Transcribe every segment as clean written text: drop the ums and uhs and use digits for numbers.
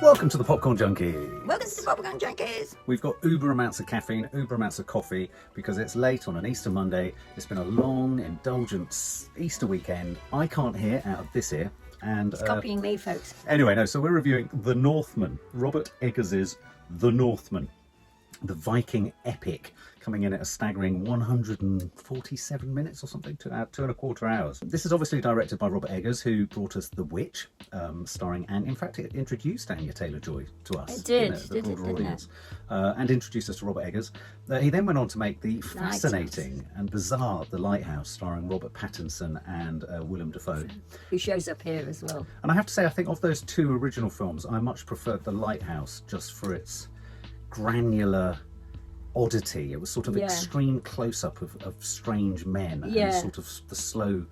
Welcome to the Popcorn Junkies. Welcome to the Popcorn Junkies. We've got uber amounts of caffeine, uber amounts of coffee, because it's late on an Easter Monday. It's been a long, indulgent Easter weekend. I can't hear out of this ear. And It's copying me, folks. Anyway, no, so we're reviewing The Northman, Robert Eggers' The Northman, the Viking epic, coming in at a staggering 147 minutes or something, 2.25 hours. This is obviously directed by Robert Eggers, who brought us The Witch, starring, and in fact it introduced Anya Taylor-Joy to us. It did, the broader didn't audience, and introduced us to Robert Eggers. He then went on to make the fascinating and bizarre The Lighthouse, starring Robert Pattinson and Willem Dafoe. Who shows up here as well. And I have to say, I think of those two original films, I much preferred The Lighthouse just for its granular oddity. It was sort of extreme close-up of strange men and sort of the slow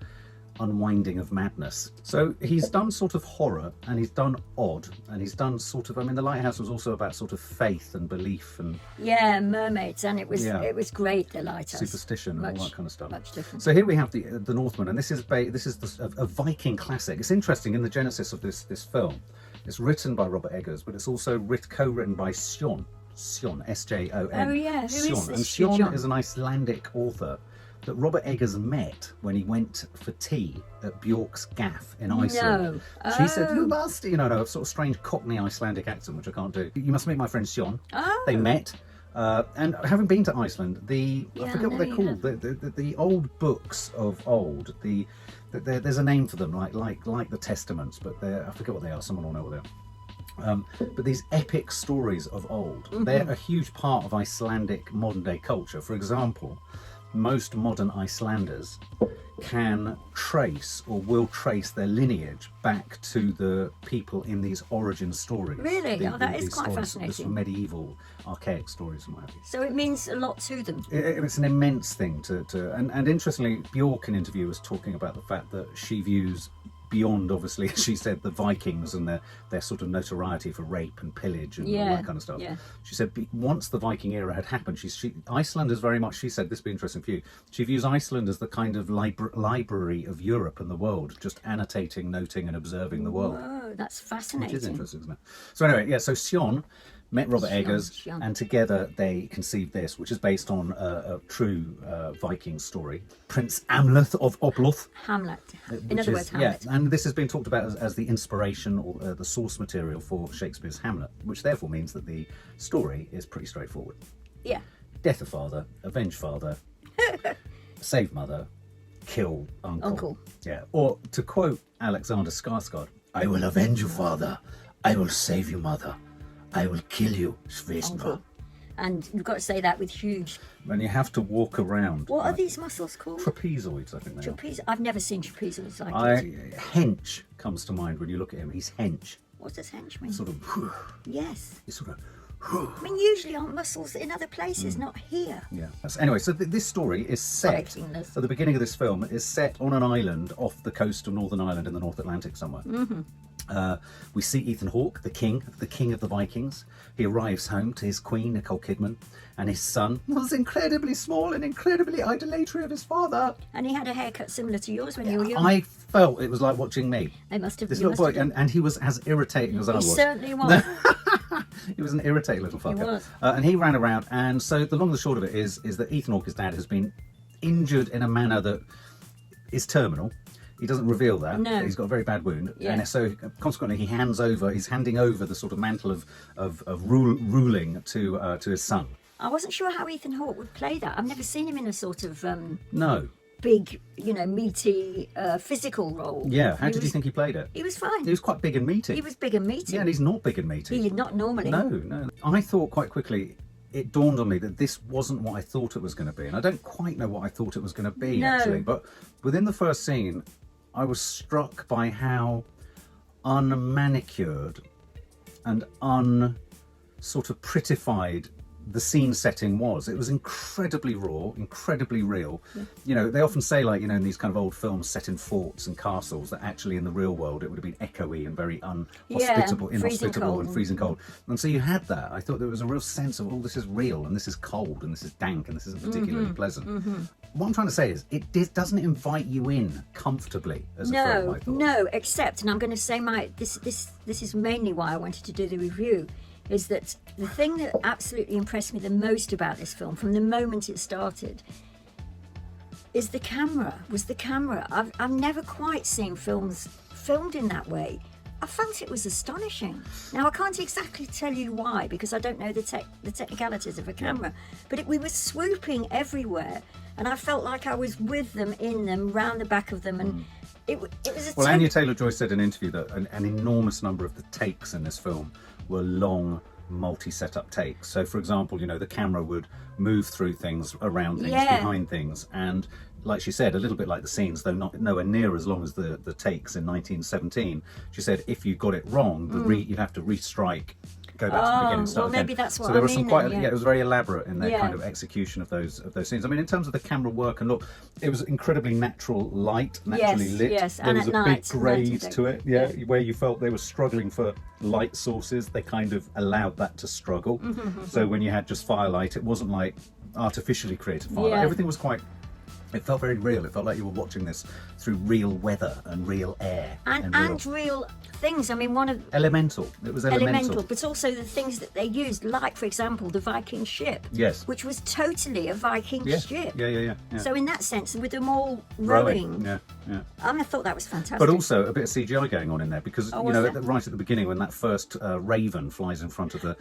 unwinding of madness. So he's done sort of horror, and he's done odd, and he's done sort of, I mean, The Lighthouse was also about sort of faith and belief and mermaids, and it was great, The Lighthouse. Superstition and all that kind of stuff. Much different. So here we have the Northman, and this is a Viking classic. It's interesting in the genesis of this film. It's written by Robert Eggers, but it's also co-written by Sjón, S-J-O-N. Oh yeah, who is Sjón. this? And Sjón is an Icelandic author that Robert Eggers met when he went for tea at Björk's gaff in Iceland. No. She said, "You must," a sort of strange Cockney Icelandic accent, which I can't do. "You must meet my friend Sjón." Oh. They met. And having been to Iceland, I forget what they're called. The old books of old. There's a name for them, like the Testaments, but I forget what they are. Someone will know what they are. But these epic stories of old, they're a huge part of Icelandic modern day culture. For example, most modern Icelanders can trace or will trace their lineage back to the people in these origin stories. Really? That is quite fascinating. The sort of medieval, archaic stories and what have you. So it means a lot to them. It's an immense thing and interestingly, Björk in interview was talking about the fact that she views beyond, obviously, as she said, the Vikings and their sort of notoriety for rape and pillage and all that kind of stuff. Yeah. She said once the Viking era had happened, Iceland is very much, she said, this would be interesting for you, she views Iceland as the kind of library of Europe and the world, just annotating, noting and observing the world. Oh, that's fascinating. Which is interesting, isn't it? So anyway, so Sjón met Robert Eggers, and together they conceived this, which is based on a true Viking story. Prince Amleth of Amleth. Hamlet. In other words, Hamlet. Yeah, and this has been talked about as the inspiration or the source material for Shakespeare's Hamlet, which therefore means that the story is pretty straightforward. Yeah. Death of father, avenge father, save mother, kill uncle. Yeah. Or to quote Alexander Skarsgård, "I will avenge you, father. I will save you, mother. I will kill you, Svesna." And you've got to say that with huge... And you have to walk around. What are these muscles called? Trapezoids, I think they are. I've never seen trapezoids like it. Hench comes to mind when you look at him. He's hench. What does hench mean? Sort of... Yes. He's sort of... I mean, usually aren't muscles in other places, not here. Yeah. Anyway, so this story is set, at the beginning of this film, is set on an island off the coast of Northern Ireland in the North Atlantic somewhere. We see Ethan Hawke, the king of the Vikings. He arrives home to his queen, Nicole Kidman, and his son was incredibly small and incredibly idolatory of his father. And he had a haircut similar to yours when you were young. I felt it was like watching me. They must have. This little boy, and he was as irritating as I was. He certainly was. He was an irritating little fucker. He was. And he ran around, and so the long and the short of it is that Ethan Hawke's dad has been injured in a manner that is terminal. He doesn't reveal that. No. He's got a very bad wound. Yeah. And so consequently he's handing over the sort of mantle of ruling to his son. I wasn't sure how Ethan Hawke would play that. I've never seen him in a sort of big, meaty physical role. Yeah, how did you think he played it? He was fine. He was quite big and meaty. He was big and meaty. Yeah, and he's not big and meaty. He's not normally. No. I thought quite quickly, it dawned on me that this wasn't what I thought it was going to be. And I don't quite know what I thought it was going to be, actually. But within the first scene, I was struck by how unmanicured and sort of prettified the scene setting was. It was incredibly raw, incredibly real. You know, they often say, like, you know, in these kind of old films set in forts and castles, that actually in the real world it would have been echoey and very inhospitable and freezing cold. And so you had that. I thought there was a real sense of, oh, this is real, and this is cold, and this is dank, and this isn't particularly pleasant. What I'm trying to say is, it doesn't invite you in comfortably as a film, I thought. No, except, and I'm going to say this is mainly why I wanted to do the review, is that the thing that absolutely impressed me the most about this film from the moment it started is the camera. I've never quite seen films filmed in that way. I felt it was astonishing. Now, I can't exactly tell you why, because I don't know the technicalities of a camera, but we were swooping everywhere, and I felt like I was with them, in them, round the back of them, and it was a Anya Taylor-Joy said in an interview that an enormous number of the takes in this film were long, multi-setup takes. So, for example, you know, the camera would move through things, around things, behind things, and like she said, a little bit like the scenes, though nowhere near as long as the takes in 1917. She said if you got it wrong, you'd have to restrike, go back to the beginning, start again. Maybe that's what so there I was mean some then, it was very elaborate in their kind of execution of those scenes. I mean, in terms of the camera work and look, it was incredibly naturally lit. Yes, there and was at a night, big grade to it, where you felt they were struggling for light sources. They kind of allowed that to struggle. So when you had just firelight, it wasn't like artificially created firelight. Everything was quite. It felt very real. It felt like you were watching this through real weather and real air. And real things. I mean, one of... Elemental. It was elemental. But also the things that they used, like, for example, the Viking ship. Yes. Which was totally a Viking ship. Yeah. So in that sense, with them all rowing. Yeah. I thought that was fantastic. But also a bit of CGI going on in there, because, you know, right at the beginning when that first raven flies in front of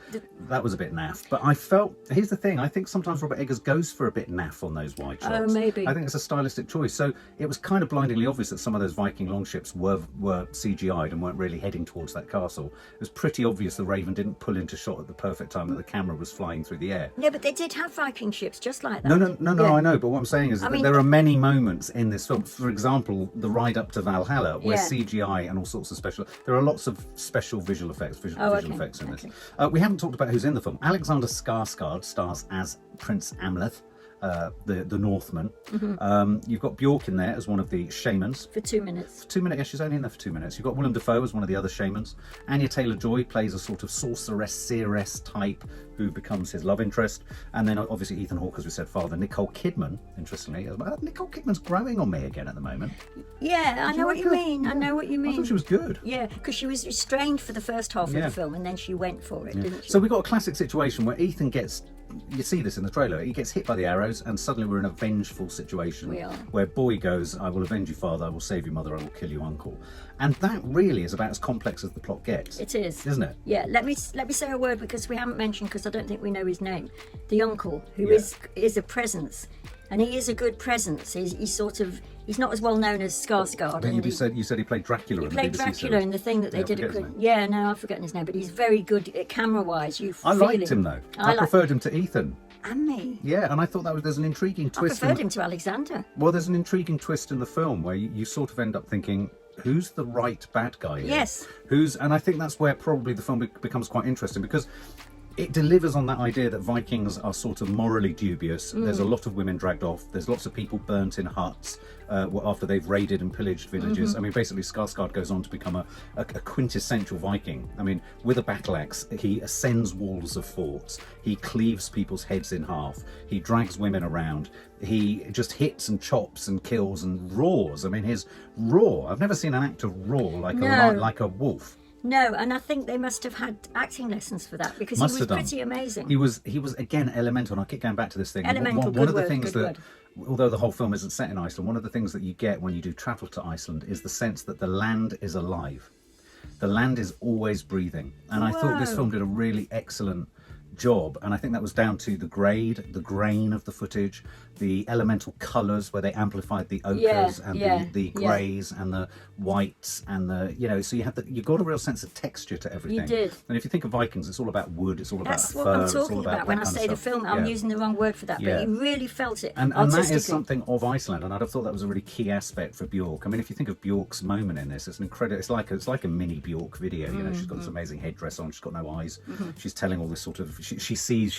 that was a bit naff. But I felt... Here's the thing. I think sometimes Robert Eggers goes for a bit naff on those wide shots. Oh, maybe. I think it's a stylistic choice. So it was kind of blindingly obvious that some of those Viking longships were CGI'd and weren't really heading towards that castle. It was pretty obvious the Raven didn't pull into shot at the perfect time that the camera was flying through the air. No, but they did have Viking ships just like that. No, I know, but what I'm saying is that there are many moments in this film, for example, the ride up to Valhalla, where CGI and all sorts of there are lots of special visual effects in this. We haven't talked about who's in the film. Alexander Skarsgård stars as Prince Amleth, the Northman. You've got Björk in there as one of the shamans. For 2 minutes. Yeah, she's only in there for 2 minutes. You've got Willem Dafoe as one of the other shamans. Anya Taylor-Joy plays a sort of sorceress, seeress type who becomes his love interest. And then obviously Ethan Hawke, as we said, father. Nicole Kidman, interestingly. Nicole Kidman's growing on me again at the moment. Yeah, I know what you mean. I thought she was good. Yeah, because she was restrained for the first half of the film, and then she went for it, didn't she? So we've got a classic situation where Ethan gets... You see this in the trailer. He gets hit by the arrows, and suddenly we're in a vengeful situation where boy goes, I will avenge you, father, I will save you, mother, I will kill you, uncle. And that really is about as complex as the plot gets. It is. Isn't it? Yeah, let me say a word, because we haven't mentioned, because I don't think we know his name. The uncle, who is a presence. And he is a good presence. He's not as well known as Skarsgård. But you said he played Dracula. He played Dracula in the thing that they did at Christmas. Yeah, no, I've forgotten his name, but he's very good camera-wise. I liked him though. I preferred him to Ethan. And me. Yeah, and I thought there's an intriguing twist. I preferred him to Alexander. Well, there's an intriguing twist in the film where you sort of end up thinking, who's the right bad guy here? Yes. And I think that's where probably the film becomes quite interesting, because it delivers on that idea that Vikings are sort of morally dubious. There's a lot of women dragged off. There's lots of people burnt in huts after they've raided and pillaged villages. I mean, basically, Skarsgård goes on to become a quintessential Viking. I mean, with a battle axe, he ascends walls of forts. He cleaves people's heads in half. He drags women around. He just hits and chops and kills and roars. I mean, his roar. I've never seen an actor roar like a wolf. No, and I think they must have had acting lessons for that, because he was pretty amazing. He was again elemental, and I keep going back to this thing. Elemental, one of the things that, although the whole film isn't set in Iceland, one of the things that you get when you do travel to Iceland is the sense that the land is alive. The land is always breathing, and I thought this film did a really excellent job, and I think that was down to the grain of the footage, the elemental colours where they amplified the ochres and the greys and the whites and the so you got a real sense of texture to everything. You did. And if you think of Vikings, it's all about wood, it's all That's about fur. That's what I'm talking about when I say the film. I'm using the wrong word for that, but you really felt it. And that is something of Iceland, and I'd have thought that was a really key aspect for Björk. I mean, if you think of Björk's moment in this, it's an incredible. It's like a mini Björk video. She's got this amazing headdress on. She's got no eyes. She's telling all this sort of she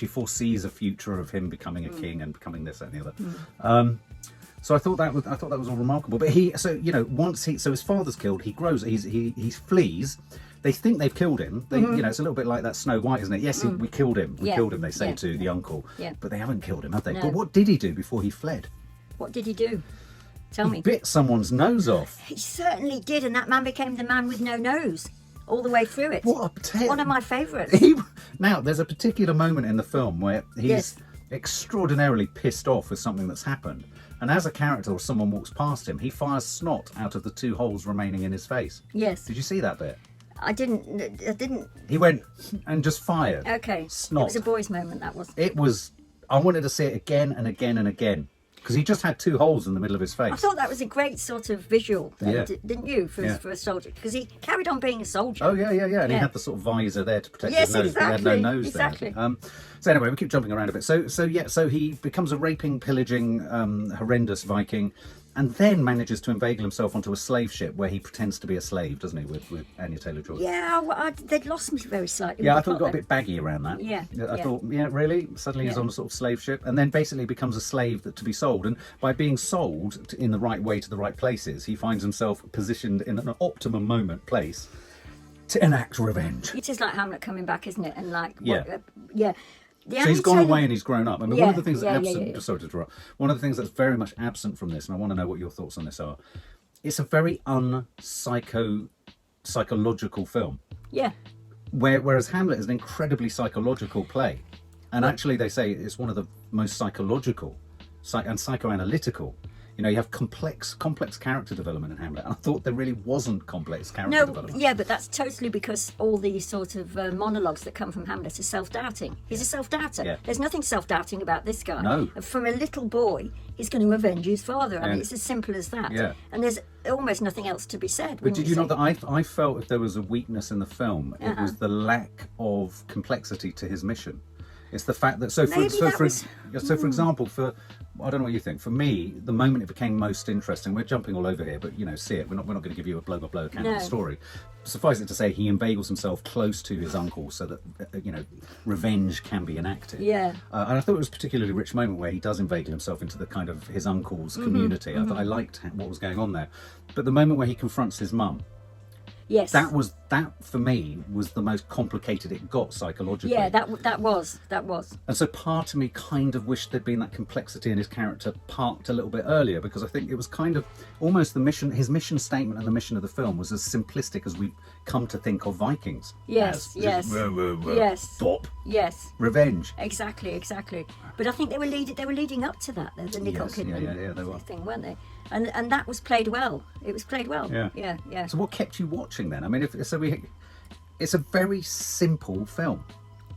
foresees a future of him becoming a king and becoming this, that, and the other. So I thought that was all remarkable. But once his father's killed, he grows. He flees. They think they've killed him. It's a little bit like that Snow White, isn't it? Yes, we killed him. We killed him. They say to the uncle. Yeah. But they haven't killed him, have they? No. But what did he do before he fled? What did he do? Tell me. He bit someone's nose off. He certainly did, and that man became the man with no nose all the way through it. One of my favourites. Now, there's a particular moment in the film where he's Yes. extraordinarily pissed off with something that's happened. And as a character or someone walks past him, he fires snot out of the 2 holes remaining in his face. Yes. Did you see that bit? I didn't. He went and just fired. Okay. Snot. It was a boy's moment, that was. It was. I wanted to see it again and again and again. Because he just had 2 holes in the middle of his face. I thought that was a great sort of visual, Yeah. didn't you, for a soldier? Because he carried on being a soldier. Oh, yeah. And Yeah. he had the sort of visor there to protect Yes, his nose, but he had exactly, no nose exactly. there. So anyway, we keep jumping around a bit. So he becomes a raping, pillaging, horrendous Viking, and then manages to inveigle himself onto a slave ship where he pretends to be a slave, doesn't he, with Anya Taylor-Joy? Yeah, they'd lost me very slightly. Yeah, I with the thought it got a plot bit baggy around that. Yeah, I yeah. thought, really? Suddenly he's Yeah. on a sort of slave ship, and then basically becomes a slave to be sold. And by being sold in the right way to the right places, he finds himself positioned in an optimum place to enact revenge. It is like Hamlet coming back, isn't it? And like, Yeah. yeah. So he's gone away and he's grown up. I mean, one of the things Yeah, that's yeah, absent. yeah. Sorry to interrupt. One of the things that's very much absent from this, and I want to know what your thoughts on this are. It's a very psychological film. Yeah. Whereas Hamlet is an incredibly psychological play, and actually they say it's one of the most psychological and psychoanalytical. You have complex character development in Hamlet. And I thought there really wasn't complex character development. Yeah, but that's totally because all these sort of monologues that come from Hamlet are self-doubting. He's a self-doubter. Yeah. There's nothing self-doubting about this guy. No. From a little boy, he's going to avenge his father. I mean, And- it's as simple as that. Yeah. And there's almost nothing else to be said. But did you know that I felt if there was a weakness in the film, it Uh-huh. was the lack of complexity to his mission. It's the fact that Maybe that was- for example, I don't know what you think. For me, the moment it became most interesting, we're jumping all over here, but see it. We're not going to give you a blow by blow account of the No. story. Suffice it to say, he inveigles himself close to his uncle so that revenge can be enacted. Yeah. And I thought it was a particularly rich moment where he does inveigle himself into the kind of his uncle's community. I liked what was going on there, but the moment where he confronts his mum. Yes. That for me was the most complicated it got psychologically. Yeah, that was. And so part of me kind of wished there'd been that complexity in his character parked a little bit earlier, because I think it was kind of almost his mission statement and the mission of the film was as simplistic as we've come to think of Vikings. Yes, as. yes. Just, Yes. Stop. Yes. Revenge. Exactly. But I think they were leading up to that, the Nicole Yes, Kidman yeah, they were. thing, weren't they? And that was played well. It was played well. Yeah. So what kept you watching then? I mean, it's a very simple film.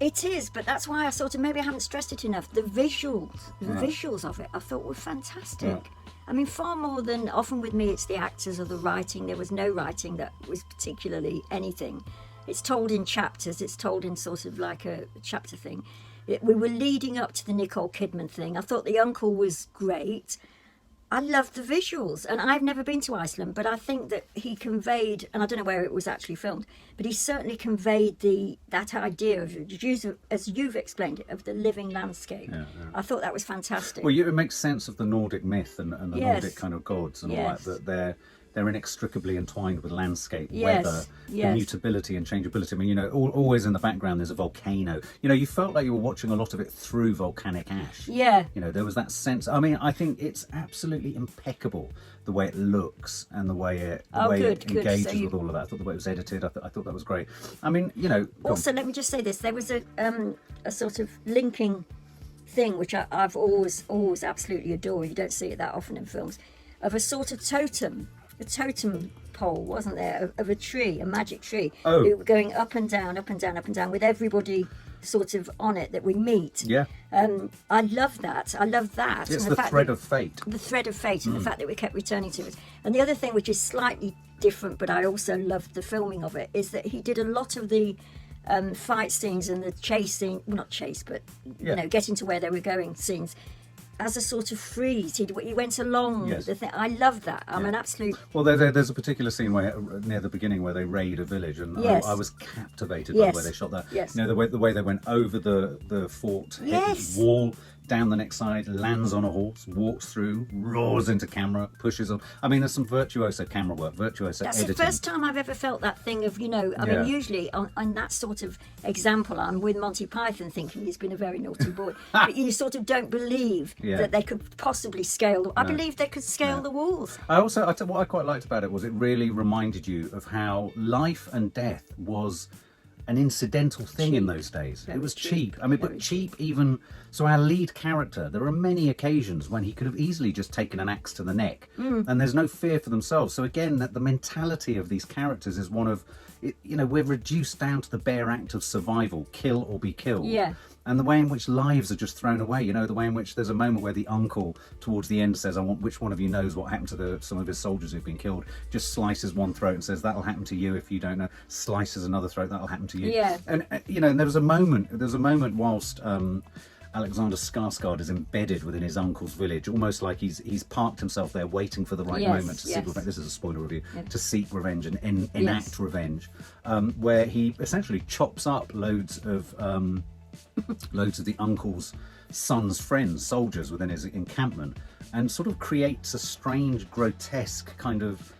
It is, but that's why maybe I haven't stressed it enough. The visuals of it, I thought were fantastic. Yeah. I mean, far more than often with me, it's the actors or the writing. There was no writing that was particularly anything. It's told in chapters. It's told in sort of like a chapter thing. We were leading up to the Nicole Kidman thing. I thought the uncle was great. I loved the visuals, and I've never been to Iceland, but I think that he conveyed, and I don't know where it was actually filmed, but he certainly conveyed that idea of, as you've explained it, of the living landscape. Yeah. I thought that was fantastic. Well, it makes sense of the Nordic myth and the Yes. Nordic kind of gods and Yes. all that they're inextricably entwined with landscape, Yes, weather, yes. mutability and changeability. I mean, always in the background there's a volcano. You felt like you were watching a lot of it through volcanic ash. Yeah. There was that sense. I mean, I think it's absolutely impeccable the way it looks and the way it Good. engages So with all of that. I thought the way it was edited, I thought that was great. I mean, go on. Also, let me just say this: there was a sort of linking thing which I've always absolutely adored. You don't see it that often in films, of a sort of totem pole, wasn't there, of a tree, a magic tree, going up and down, with everybody sort of on it that we meet. Yeah. I love that. It's And the fact thread that- of fate. the thread of fate, and the fact that we kept returning to it. And the other thing, which is slightly different, but I also loved the filming of it, is that he did a lot of the fight scenes and the chase scene, well, not chase, but Yeah. getting to where they were going scenes, as a sort of freeze. He went along Yes. the thing. I love that. I'm an absolute. Well, there's a particular scene where near the beginning where they raid a village, and Yes. I was captivated by the way they shot that. Yes. You know, the way they went over the fort, hit Yes. the wall, down the next side, lands on a horse, walks through, roars into camera, pushes on. I mean, there's some virtuoso camera work, virtuoso That's editing. the first time I've ever felt that thing of, I Yeah. mean, usually on that sort of example, I'm with Monty Python thinking he's been a very naughty boy. But you sort of don't believe that they could possibly scale. I believe they could scale the walls. What I quite liked about it was it really reminded you of how life and death was an incidental thing in those days. It was cheap. I mean, but cheap even. So our lead character, there are many occasions when he could have easily just taken an axe to the neck, and there's no fear for themselves. So again, that the mentality of these characters is one of, we're reduced down to the bare act of survival, kill or be killed. Yeah. And the way in which lives are just thrown away, the way in which there's a moment where the uncle towards the end says, which one of you knows what happened to some of his soldiers who've been killed, just slices one throat and says, that'll happen to you if you don't know, slices another throat, that'll happen to you. Yeah. And, and there was a moment whilst Alexander Skarsgård is embedded within his uncle's village, almost like he's parked himself there waiting for the right moment to seek revenge. This is a spoiler review, to seek revenge and enact revenge, where he essentially chops up loads of the uncle's son's friends, soldiers within his encampment, and sort of creates a strange, grotesque kind of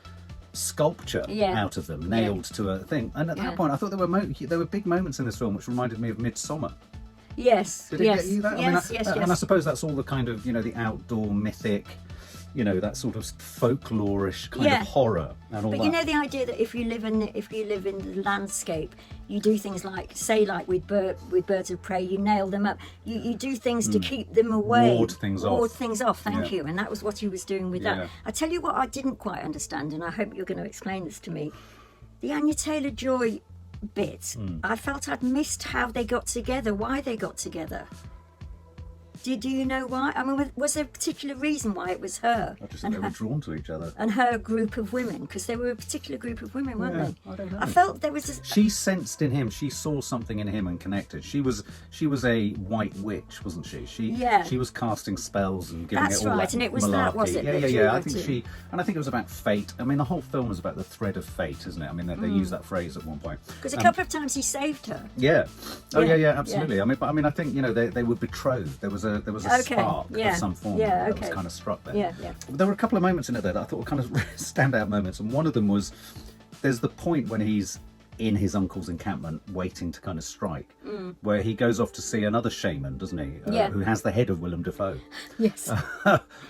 sculpture out of them, nailed to a thing. And at that point, I thought there were big moments in this film which reminded me of Midsummer. Yes. Did it get you that? Yes, And I suppose that's all the kind of, the outdoor mythic, that sort of folklorish kind of horror and all that. But the idea that if you live in the landscape, you do things like with birds of prey, you nail them up. You do things to keep them away. Ward things off. Thank you. And that was what he was doing with that. I tell you what I didn't quite understand, and I hope you're going to explain this to me. The Anya Taylor-Joy bit, I felt I'd missed how they got together, why they got together. Do you know why? I mean, was there a particular reason why it was her? I just think they were drawn to each other. And her group of women, because they were a particular group of women, weren't they? I don't know. I felt there was. She sensed in him. She saw something in him and connected. She was a white witch, wasn't she? She was casting spells and giving That's it all right, that and it was malarkey. that, was it? Yeah. I think I think it was about fate. I mean, the whole film is about the thread of fate, isn't it? I mean, they use that phrase at one point. Because a couple of times he saved her. Yeah. Oh yeah, absolutely. Yeah. I mean, I think they were betrothed. There was a spark of some form that was kind of struck there. Yeah. There were a couple of moments in it there that I thought were kind of standout moments, and one of them was there's the point when he's in his uncle's encampment waiting to kind of strike, where he goes off to see another shaman, doesn't he? Who has the head of Willem Dafoe. Yes.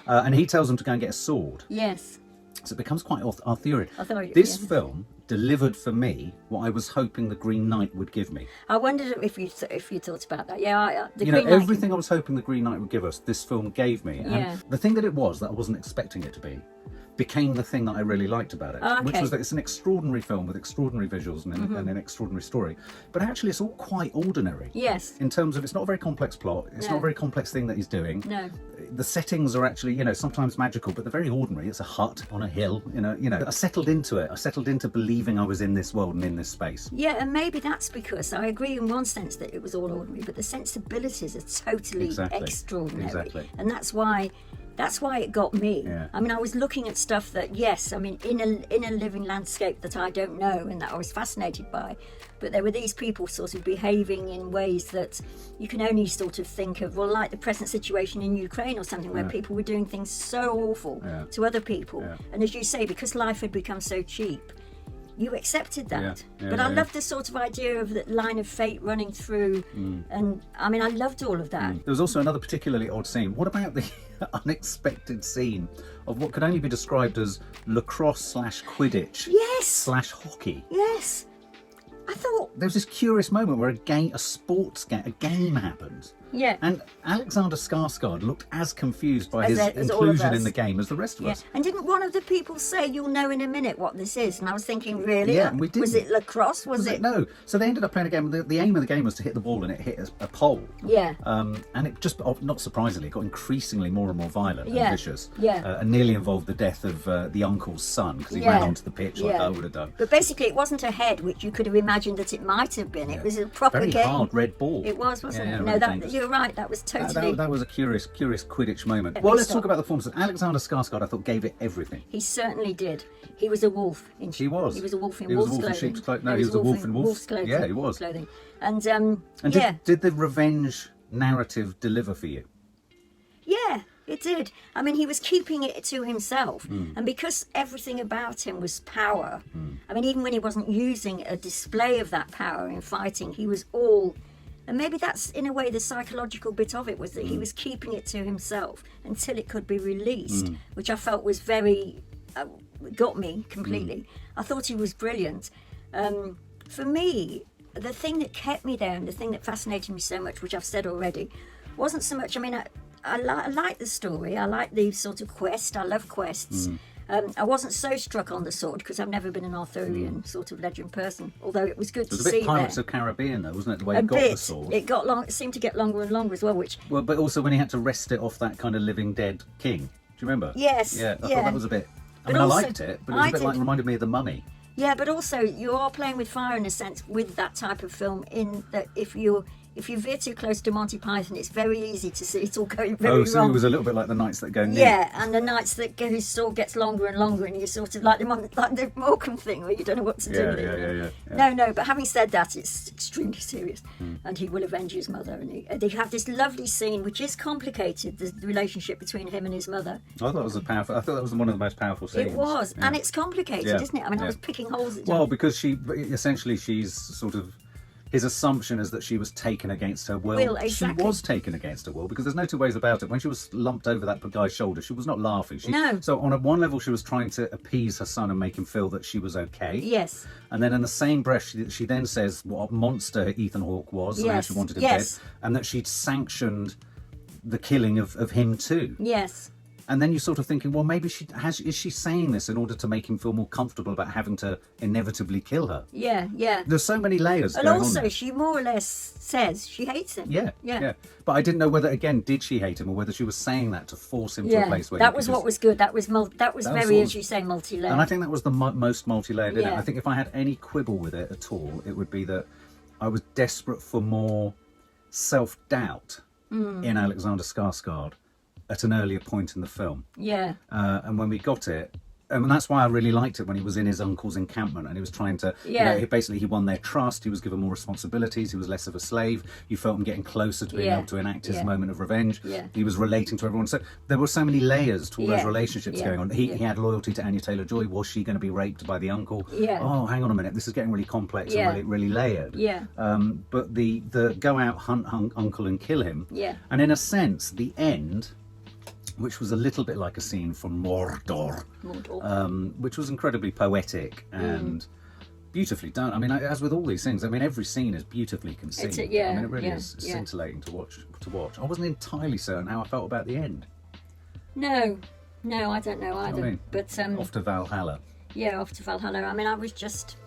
And he tells him to go and get a sword. Yes. So it becomes quite Arthurian. Arthurian, This film delivered for me what I was hoping the Green Knight would give me. I wondered if you thought about that. Yeah, the You Green know, Knight everything I was hoping the Green Knight would give us, this film gave me. Yeah. And the thing that it was that I wasn't expecting it to be became the thing that I really liked about it, which was that it's an extraordinary film with extraordinary visuals and an extraordinary story, but actually it's all quite ordinary. Yes. In terms of, it's not a very complex plot, it's not a very complex thing that he's doing. No. The settings are actually, sometimes magical, but they're very ordinary. It's a hut on a hill, I settled into it. I settled into believing I was in this world and in this space. Yeah, and maybe that's because I agree in one sense that it was all ordinary, but the sensibilities are totally extraordinary. Exactly. And that's why it got me. Yeah. I mean, I was looking at stuff that, yes, I mean, in a living landscape that I don't know and that I was fascinated by, but there were these people sort of behaving in ways that you can only sort of think of, well, like the present situation in Ukraine or something, where people were doing things so awful to other people. Yeah. And as you say, because life had become so cheap, you accepted that. But I loved the sort of idea of the line of fate running through, and I mean, I loved all of that. There was also another particularly odd scene. What about the unexpected scene of what could only be described as lacrosse / Quidditch / hockey? Yes. I thought there was this curious moment where a game happened. Yeah. And Alexander Skarsgård looked as confused by his inclusion in the game as the rest of us. And didn't one of the people say, you'll know in a minute what this is? And I was thinking, really? Yeah, and we didn't. Was it lacrosse? Was it? No. So they ended up playing a game. The aim of the game was to hit the ball, and it hit a pole. Yeah. And it just, not surprisingly, got increasingly more and more violent and vicious. Yeah. And nearly involved the death of the uncle's son, because he ran onto the pitch like I would have done. But basically, it wasn't a head, which you could have imagined that it might have been. It was a proper Very game. hard red ball. It was, wasn't it? Yeah, No, really that dangerous. you're right. That was totally. That was a curious Quidditch moment. At Well, least let's talk about the performance. Alexander Skarsgård, I thought, gave it everything. He certainly did. He was a wolf. He was. He was a wolf in He was a wolf's wolf in clothing. sheep's clothing. No, he was a wolf in wolf's clothing. Yeah, he was. Clothing. And And did the revenge narrative deliver for you? Yeah, it did. I mean, he was keeping it to himself. Hmm. And because everything about him was power, I mean, even when he wasn't using a display of that power in fighting, he was all... And maybe that's, in a way, the psychological bit of it, was that Hmm. he was keeping it to himself until it could be released, which I felt was very... got me completely. I thought he was brilliant. For me, the thing that kept me there and the thing that fascinated me so much, which I've said already, wasn't so much... I mean, I like the story. I like the sort of quest. I love quests. I wasn't so struck on the sword because I've never been an Arthurian sort of legend person. Although it was good to It was a see bit Pirates there. of Caribbean, though, wasn't it? The way A he got bit. the sword. It got long. It seemed to get longer and longer as well. Which Well, but also when he had to wrest it off that kind of living dead king. Do you remember? Yes, Yeah, I yeah. thought that was a bit. I But mean, also- I liked it, but it was I a bit like did. reminded me of the Mummy. yeah, but also you are playing with fire in a sense with that type of film. In that if you veer too close to Monty Python, it's very easy to see it all going very Oh, so wrong. it was a little bit like the Knights That Go Near. Yeah, and the nights that his sword gets longer and longer, and you sort of like the Morecambe thing, where you don't know what to do Yeah, with it. yeah. No, but having said that, it's extremely serious, and he will avenge his mother, and they have this lovely scene, which is complicated, the relationship between him and his mother. I thought it was I thought that was one of the most powerful scenes. It was, Yeah. and it's complicated, Yeah, isn't it? I mean, I yeah. was picking holes at Well, because she's sort of. His assumption is that she was taken against her will. Will, exactly. She was taken against her will, because there's no two ways about it. When she was lumped over that guy's shoulder, she was not laughing. No. So on one level, she was trying to appease her son and make him feel that she was okay. Yes. And then in the same breath, she then says what a monster Ethan Hawke was, and how Yes, she wanted him yes. dead, and that she'd sanctioned the killing of him too. Yes. And then you're sort of thinking, well, maybe is she saying this in order to make him feel more comfortable about having to inevitably kill her? Yeah. There's so many layers And going also, on there. she more or less says she hates him. Yeah. But I didn't know whether, again, did she hate him, or whether she was saying that to force him to a place where that he was could what just- was good. That was That was very, sort of- as you say, multi-layered. And I think that was the most multi-layered in it. Yeah. I think if I had any quibble with it at all, it would be that I was desperate for more self-doubt in Alexander Skarsgård at an earlier point in the film. Yeah. And when we got it, and that's why I really liked it when he was in his uncle's encampment and he was trying to, Yeah. basically he won their trust, he was given more responsibilities, he was less of a slave, you felt him getting closer to being Yeah. able to enact his Yeah. moment of revenge, Yeah. he was relating to everyone. So there were so many layers to all those Yeah. relationships Yeah. going on. He Yeah. had loyalty to Anya Taylor-Joy. Was she going to be raped by the uncle? Yeah. Oh, hang on a minute, this is getting really complex Yeah. and really layered. Yeah. But the go out, hunt uncle and kill him, Yeah. and in a sense, the end, which was a little bit like a scene from Mordor, which was incredibly poetic and beautifully done. I mean, as with all these things, I mean, every scene is beautifully conceived. yeah, I mean, it really yeah, is yeah. scintillating to watch. I wasn't entirely certain how I felt about the end. No, I don't know either. I mean, but off to Valhalla. yeah, off to Valhalla. I mean, I was just,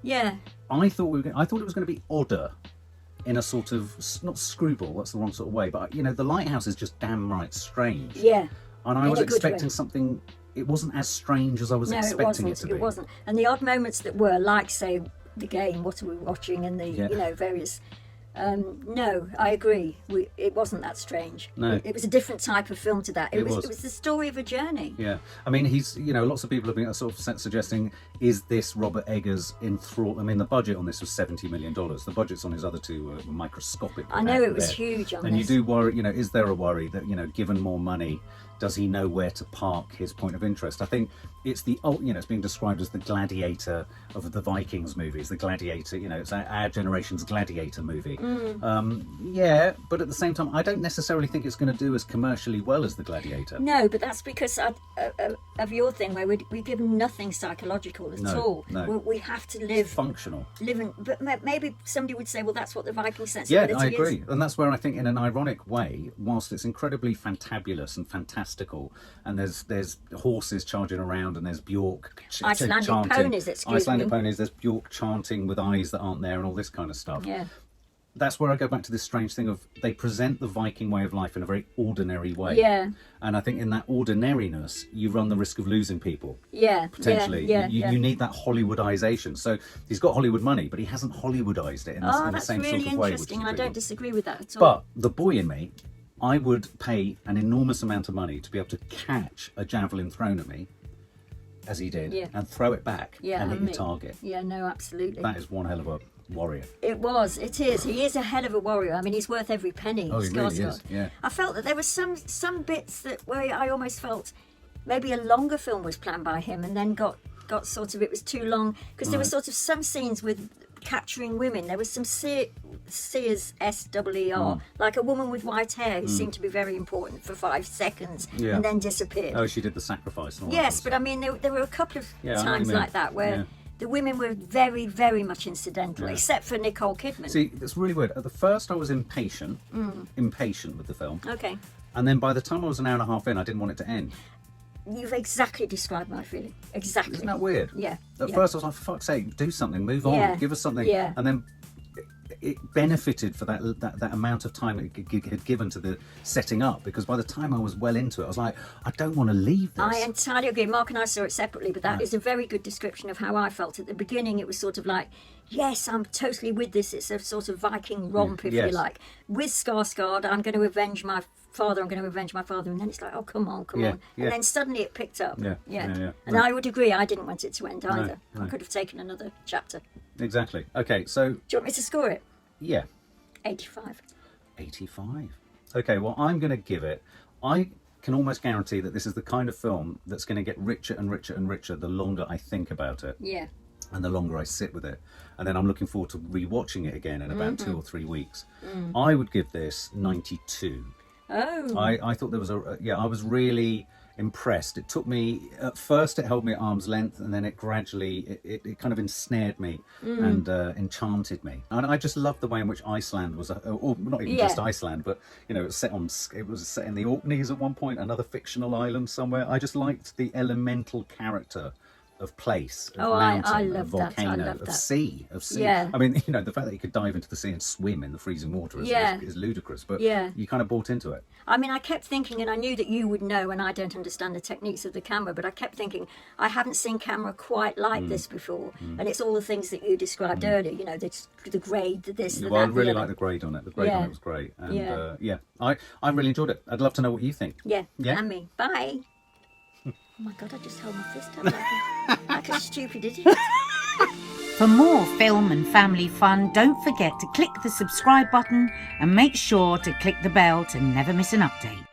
yeah, I thought it was going to be odder, in a sort of, not screwball, that's the wrong sort of way, but the lighthouse is just damn right strange. yeah. And I In was a good expecting way. something. It wasn't as strange as I was No, it expecting wasn't. it to be. It wasn't. And the odd moments that were, like, say, the game, what are we watching, and the Yeah. various. No, I agree. It wasn't that strange. No. It was a different type of film to that. It was. was the story of a journey. Yeah, I mean, he's, lots of people have been sort of suggesting, is this Robert Eggers enthralled? I mean, the budget on this was $70 million. The budgets on his other two were microscopic. I know it was there. huge on And this. you do worry, is there a worry that, given more money, does he know where to park his point of interest? I think it's it's being described as the Gladiator of the Vikings movies, the Gladiator, it's our generation's Gladiator movie. Yeah, but at the same time, I don't necessarily think it's going to do as commercially well as the Gladiator. No, but that's because of your thing, where we give nothing psychological at all. No. We have to live Functional. But maybe somebody would say, well, that's what the Viking Yeah, sensibility I is. agree. And that's where I think, in an ironic way, whilst it's incredibly fantabulous and fantastical, and there's horses charging around, and there's Björk Icelandic chanting. ponies, excuse Icelandic me. ponies, there's Björk chanting with eyes that aren't there, and all this kind of stuff. Yeah. that's where I go back to this strange thing of they present the Viking way of life in a very ordinary way. Yeah. And I think in that ordinariness, you run the risk of losing people. Yeah. Potentially. Yeah. You need that Hollywoodization. So he's got Hollywood money, but he hasn't Hollywoodized it in the same really sort of way. interesting. I don't disagree with that at all. But the boy in me, I would pay an enormous amount of money to be able to catch a javelin thrown at me, as he did, and throw it back and hit your target. Yeah, no, absolutely. That is one hell of a warrior. It is. He is a hell of a warrior. I mean, he's worth every penny. Oh, he really is, yeah. I felt that there were some bits where I almost felt maybe a longer film was planned by him, and then got sort of, it was too long, because there were sort of some scenes with capturing women. There was some Sears, S-E-E-R, like a woman with white hair who seemed to be very important for 5 seconds and then disappeared. Oh, she did the sacrifice. And all yes, that but I mean, there were a couple of I know what times you mean. like that where the women were very, very much incidental, except for Nicole Kidman. See, it's really weird. At the first, I was impatient with the film. Okay. And then by the time I was an hour and a half in, I didn't want it to end. You've exactly described my feeling. Exactly. Isn't that weird? Yeah. At first, I was like, for fuck's sake, do something, move on, give us something. Yeah. And then it benefited for that amount of time it had given to the setting up, because by the time I was well into it, I was like, I don't want to leave this. I entirely agree. Mark and I saw it separately, but that is a very good description of how I felt. At the beginning, it was sort of like, yes, I'm totally with this. It's a sort of Viking romp, if you like. With Skarsgård, I'm going to avenge my father, and then it's like, oh, come on. And then suddenly it picked up. And I would agree, I didn't want it to end either. I could have taken another chapter. Exactly. Okay, so... Do you want me to score it? Yeah. 85. 85. Okay, well, I'm going to give it... I can almost guarantee that this is the kind of film that's going to get richer and richer and richer the longer I think about it. Yeah. And the longer I sit with it. And then I'm looking forward to rewatching it again in about 2 or 3 weeks. I would give this 92. Oh. I thought there was I was really impressed. It took me, at first it held me at arm's length, and then it gradually, it kind of ensnared me and enchanted me. And I just loved the way in which Iceland was, or not even just Iceland, but, you know, it was set in the Orkneys at one point, another fictional island somewhere. I just liked the elemental character of place, of mountain, I of love volcano, that. of sea. Yeah. I mean, you know, the fact that you could dive into the sea and swim in the freezing water is ludicrous, but you kind of bought into it. I mean, I kept thinking, and I knew that you would know, and I don't understand the techniques of the camera, but I kept thinking, I haven't seen camera quite like this before. And it's all the things that you described earlier, you know, the grade, this, the Well, that, I really the like other. the grade on it. The grade on it was great. And I really enjoyed it. I'd love to know what you think. Yeah, and me. Bye. Oh my God, I just held my fist up like a stupid idiot. For more film and family fun, don't forget to click the subscribe button and make sure to click the bell to never miss an update.